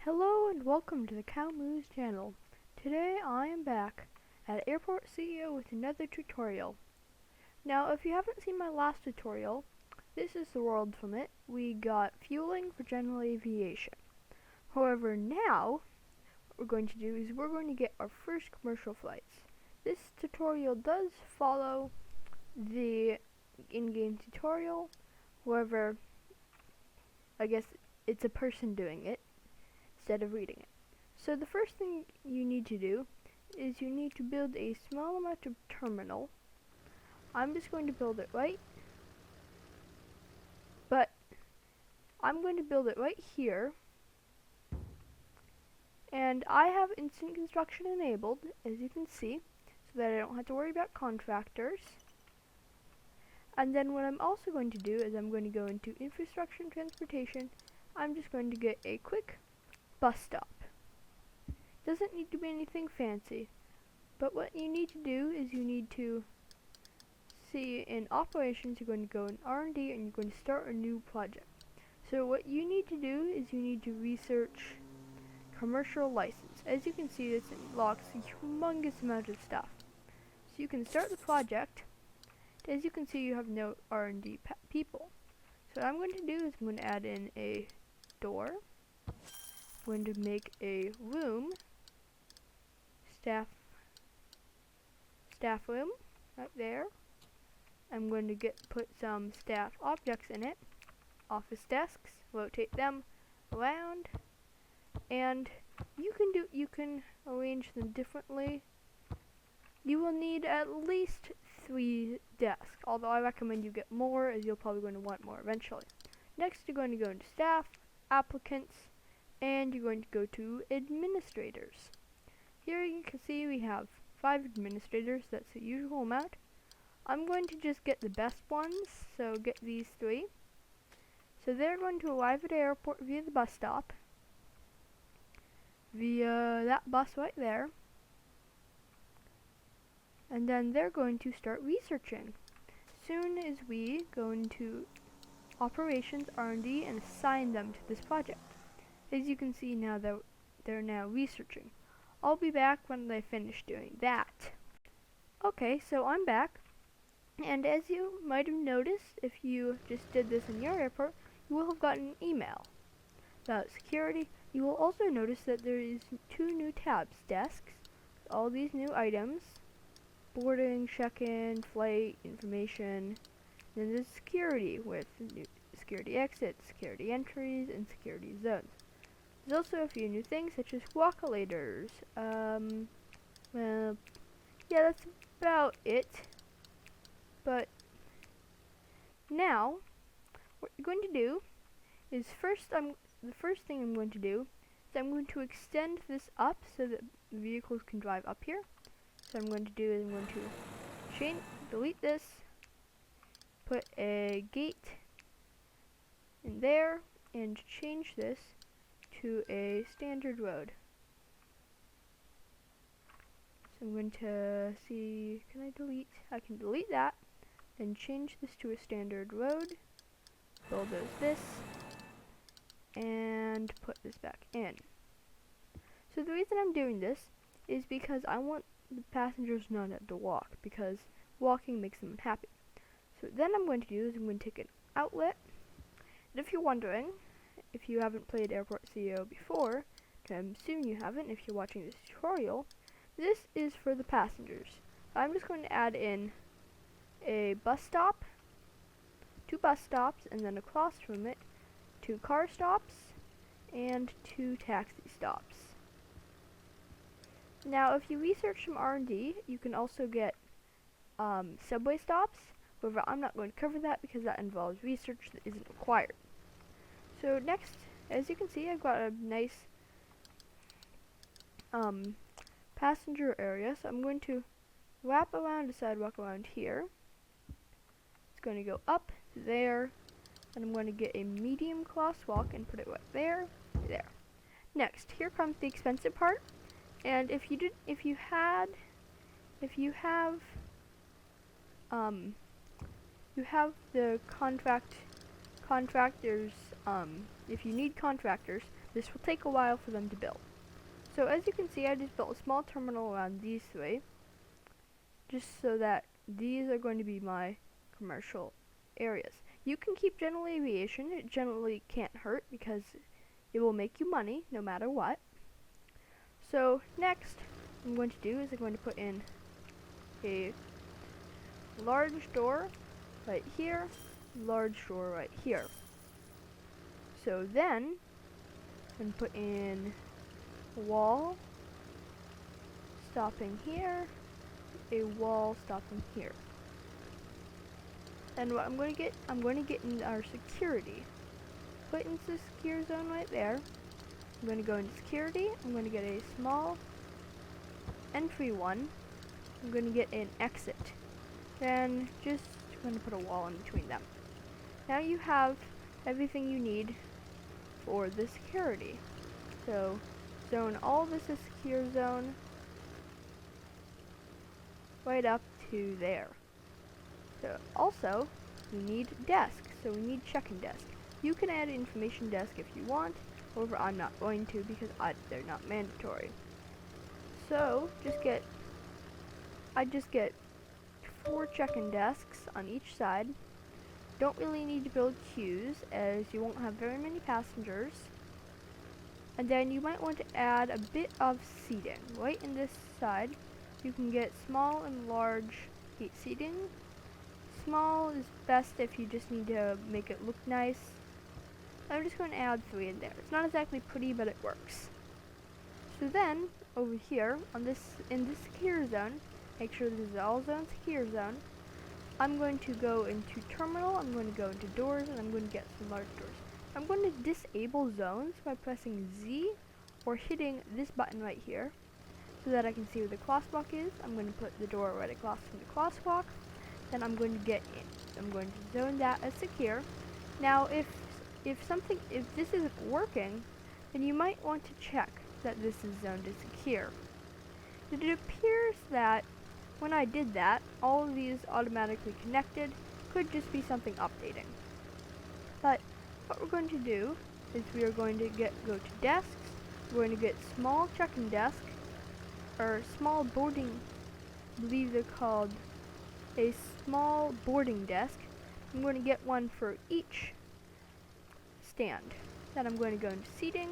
Hello and welcome to the Cow Moose channel. Today I am back at Airport CEO with another tutorial. Now if you haven't seen my last tutorial, this is the world from it. We got fueling for general aviation. However, now what we're going to do is we're going to get our first commercial flights. This tutorial does follow the in-game tutorial. However, I guess it's a person doing it instead of reading it. So the first thing you need to do is you need to build a small amount of terminal. I'm just going to build it but I'm going to build it right here. And I have instant construction enabled, as you can see, so that I don't have to worry about contractors. And then what I'm also going to do is I'm going to go into infrastructure and transportation. I'm just going to get a quick bus stop. Doesn't need to be anything fancy, but what you need to do is you need to see in operations, you're going to go in R&D and you're going to start a new project. So what you need to do is you need to research commercial license. As you can see, this unlocks a humongous amount of stuff. So you can start the project. As you can see, you have no R&D people. So what I'm going to do is I'm going to add in a door. I'm going to make a room, staff room right there. I'm going to put some staff objects in it, office desks, rotate them around, and you can arrange them differently. You will need at least 3 desks, although I recommend you get more, as you're probably going to want more eventually. Next, you're going to go into staff, applicants, and you're going to go to administrators. Here you can see we have 5 administrators. That's the usual amount. I'm going to just get the best ones, so get these 3. So they're going to arrive at the airport via the bus stop, via that bus right there, and then they're going to start researching. Soon as we go into operations, R&D, and assign them to this project. As you can see now, they're now researching. I'll be back when they finish doing that. Okay, so I'm back, and as you might have noticed, if you just did this in your airport, you will have gotten an email about security. You will also notice that there is 2 new tabs, desks, all these new items, boarding, check-in, flight, information. Then there's security with new security exits, security entries, and security zones. There's also a few new things such as walkolators. Well, yeah, that's about it. But now, what you're going to do is the first thing I'm going to do is I'm going to extend this up so that vehicles can drive up here. So I'm going to do is I'm going to delete this, put a gate in there, and change this to a standard road. So I'm going to see, can I delete? I can delete that, then change this to a standard road, bulldoze this, and put this back in. So the reason I'm doing this is because I want the passengers not to have to walk, because walking makes them unhappy. So then I'm going to do is I'm going to take an outlet, and if you're wondering, if you haven't played Airport CEO before, and I'm assuming you haven't if you're watching this tutorial, this is for the passengers. I'm just going to add in a bus stop, 2 bus stops, and then across from it, 2 car stops, and 2 taxi stops. Now, if you research some R&D, you can also get subway stops. However, I'm not going to cover that because that involves research that isn't required. So next, as you can see, I've got a nice passenger area. So I'm going to wrap around the sidewalk around here. It's going to go up there, and I'm going to get a medium crosswalk and put it right there. Next, here comes the expensive part. And if you have the contractors, if you need contractors, this will take a while for them to build. So as you can see, I just built a small terminal around these three, just so that these are going to be my commercial areas. You can keep general aviation. It generally can't hurt because it will make you money no matter what. So next I'm going to do is I'm going to put in a large door right here, large door right here. So then I'm going to put in a wall stopping here, a wall stopping here. And what I'm going to get in our security. Put into the secure zone right there. I'm going to go into security. I'm going to get a small entry one. I'm going to get an exit. Then just going to put a wall in between them. Now you have everything you need for the security. So zone all this is secure zone right up to there. So also we need desk. So we need check-in desk. You can add information desk if you want. However, I'm not going to because they're not mandatory. So I just get 4 check-in desks on each side. Don't really need to build queues as you won't have very many passengers. And then you might want to add a bit of seating. Right in this side, you can get small and large gate seating. Small is best if you just need to make it look nice. I'm just going to add 3 in there. It's not exactly pretty, but it works. So then, over here, in this secure zone, make sure this is all zone secure zone, I'm going to go into terminal, I'm going to go into doors, and I'm going to get some large doors. I'm going to disable zones by pressing Z or hitting this button right here so that I can see where the crosswalk is. I'm going to put the door right across from the crosswalk. Then I'm going to get in. I'm going to zone that as secure. Now if this isn't working, then you might want to check that this is zoned as secure. It appears that when I did that, all of these automatically connected. Could just be something updating. But what we're going to do is we are going to go to desks. We're going to get small check-in desk, or small boarding, I believe they're called a small boarding desk. I'm going to get one for each stand. Then I'm going to go into seating.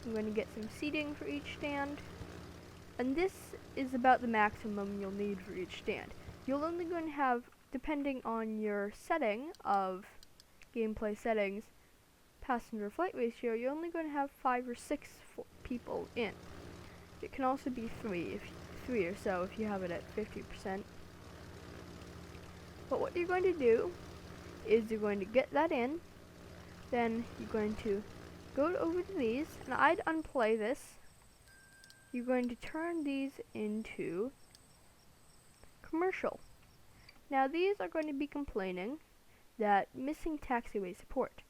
I'm going to get some seating for each stand. And this is about the maximum you'll need for each stand. You're only going to have, depending on your setting of gameplay settings, passenger flight ratio, you're only going to have 5 or 6 people in. It can also be 3 or so if you have it at 50%. But what you're going to do is you're going to get that in, then you're going to go over to these, and I'd unplay this. You're going to turn these into commercial. Now these are going to be complaining that missing taxiway support.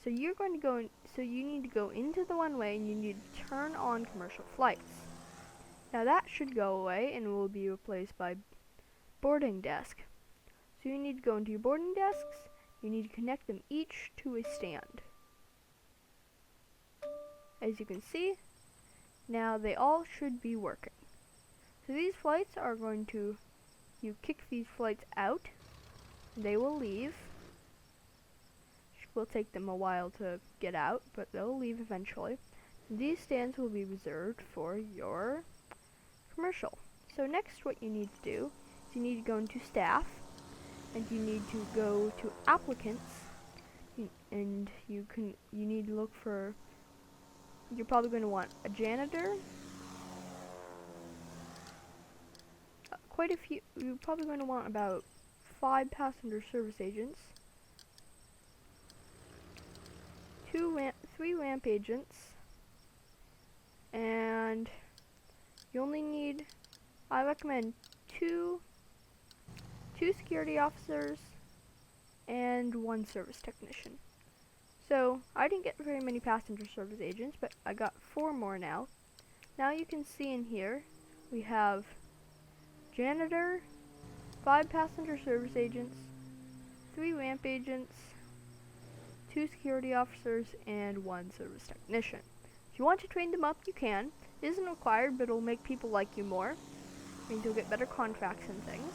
So you're going to you need to go into the one-way and you need to turn on commercial flights. Now that should go away and will be replaced by boarding desk. So you need to go into your boarding desks, you need to connect them each to a stand. As you can see, now they all should be working. So these flights are going to, you kick these flights out, they will leave. It will take them a while to get out, but they'll leave eventually. These stands will be reserved for your commercial. So next what you need to do is you need to go into staff, and you need to go to applicants, and you need to look for, you're probably going to want a janitor, quite a few, you're probably going to want about 5 passenger service agents, 3 ramp agents, and you only need, I recommend 2 security officers and 1 service technician. So I didn't get very many passenger service agents, but I got 4 more now. Now you can see in here we have janitor, 5 passenger service agents, 3 ramp agents, 2 security officers, and 1 service technician. If you want to train them up, you can. It isn't required, but it'll make people like you more. Means you'll get better contracts and things.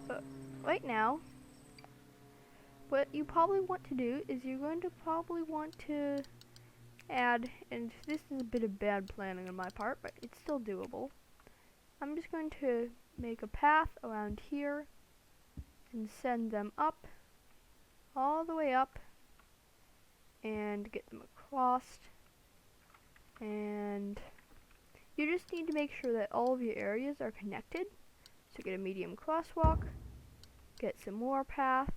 But right now, what you probably want to do is you're going to probably want to add, and this is a bit of bad planning on my part, but it's still doable. I'm just going to make a path around here and send them up, all the way up, and get them across. And you just need to make sure that all of your areas are connected. So get a medium crosswalk, get some more path,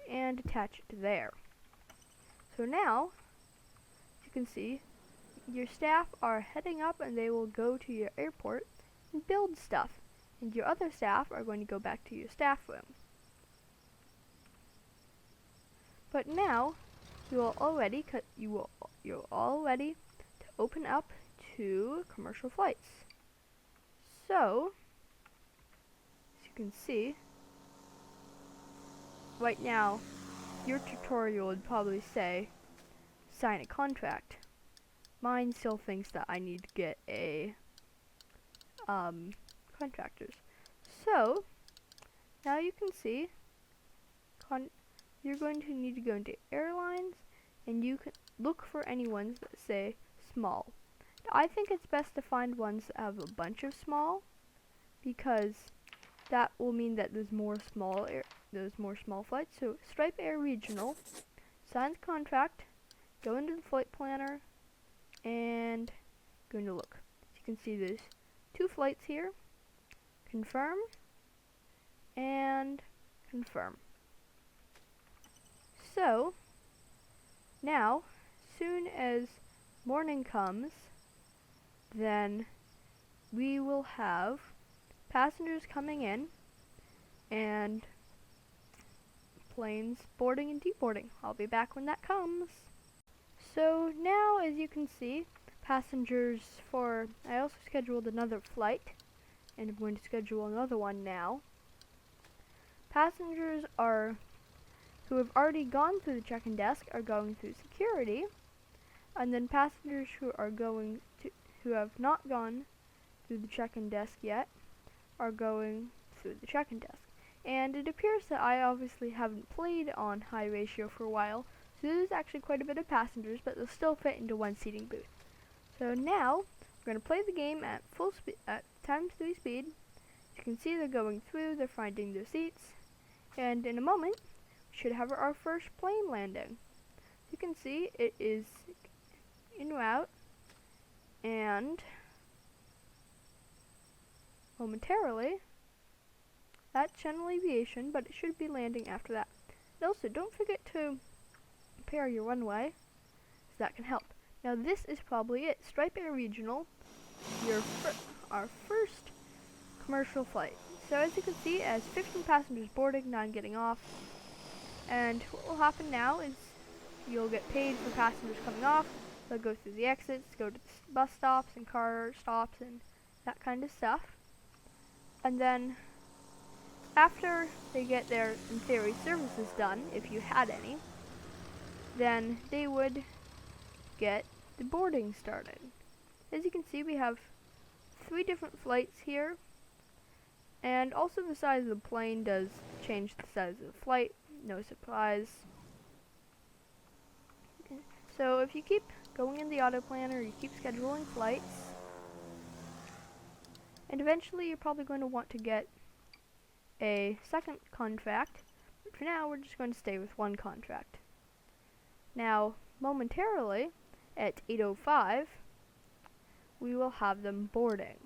and attach it to there. So now, as you can see, your staff are heading up and they will go to your airport and build stuff. And your other staff are going to go back to your staff room. But now, you're all ready to open up to commercial flights. So, as you can see, right now, your tutorial would probably say, sign a contract. Mine still thinks that I need to get a contractors. So, now you can see, you're going to need to go into airlines, and you can look for any ones that say small. I think it's best to find ones that have a bunch of small, because that will mean that there's more small flights. So Stripe Air Regional, sign the contract, go into the flight planner, and going to look. As you can see, there's 2 flights here. Confirm and confirm. So now, soon as morning comes, then we will have passengers coming in and planes boarding and deboarding. I'll be back when that comes. So now, as you can see, passengers I also scheduled another flight, and I'm going to schedule another one now. Passengers who have already gone through the check-in desk are going through security, and then passengers who have not gone through the check-in desk yet are going through the check-in desk. And it appears that I obviously haven't played on high ratio for a while, so there's actually quite a bit of passengers, but they'll still fit into one seating booth. So now, we're going to play the game at full speed, at times 3 speed. As you can see, they're going through, they're finding their seats, and in a moment, we should have our first plane landing. As you can see, it is en route, and momentarily, that's General Aviation, but it should be landing after that. And also, don't forget to prepare your runway, so that can help. Now this is probably it. Stripe Air Regional, our first commercial flight. So as you can see, as 15 passengers boarding, 9 getting off. And what will happen now is you'll get paid for passengers coming off. They'll go through the exits, go to the bus stops and car stops and that kind of stuff. And then after they get their, in theory, services done, if you had any, then they would get the boarding started. As you can see, we have 3 different flights here, and also the size of the plane does change the size of the flight, no surprise. Okay. So if you keep going in the auto planner, you keep scheduling flights, and eventually you're probably going to want to get a second contract, but for now we're just going to stay with 1 contract. Now, momentarily, at 8:05, we will have them boarding.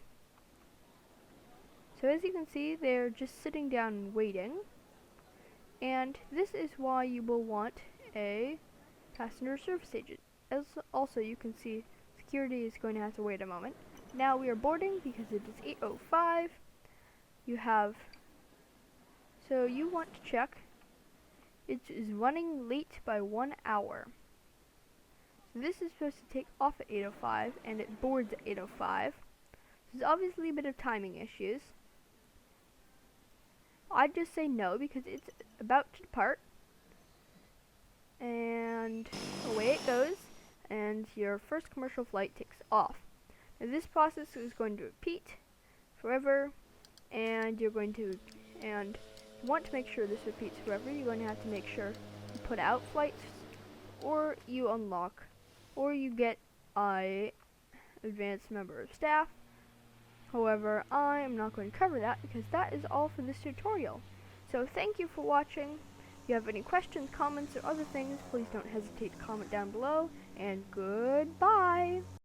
So as you can see, they're just sitting down and waiting, and this is why you will want a passenger service agent. As also, you can see security is going to have to wait a moment. Now we are boarding because it is 8:05. So you want to check. It is running late by 1 hour. So this is supposed to take off at 8:05, and it boards at 8:05. There's obviously a bit of timing issues. I'd just say no because it's about to depart. And away it goes. and your first commercial flight takes off. Now this process is going to repeat forever, and you want to make sure this repeats forever. You're going to have to make sure you put out flights, or you unlock, or you get a advanced member of staff. However, I am not going to cover that because that is all for this tutorial. So thank you for watching. If you have any questions, comments, or other things, please don't hesitate to comment down below, and goodbye!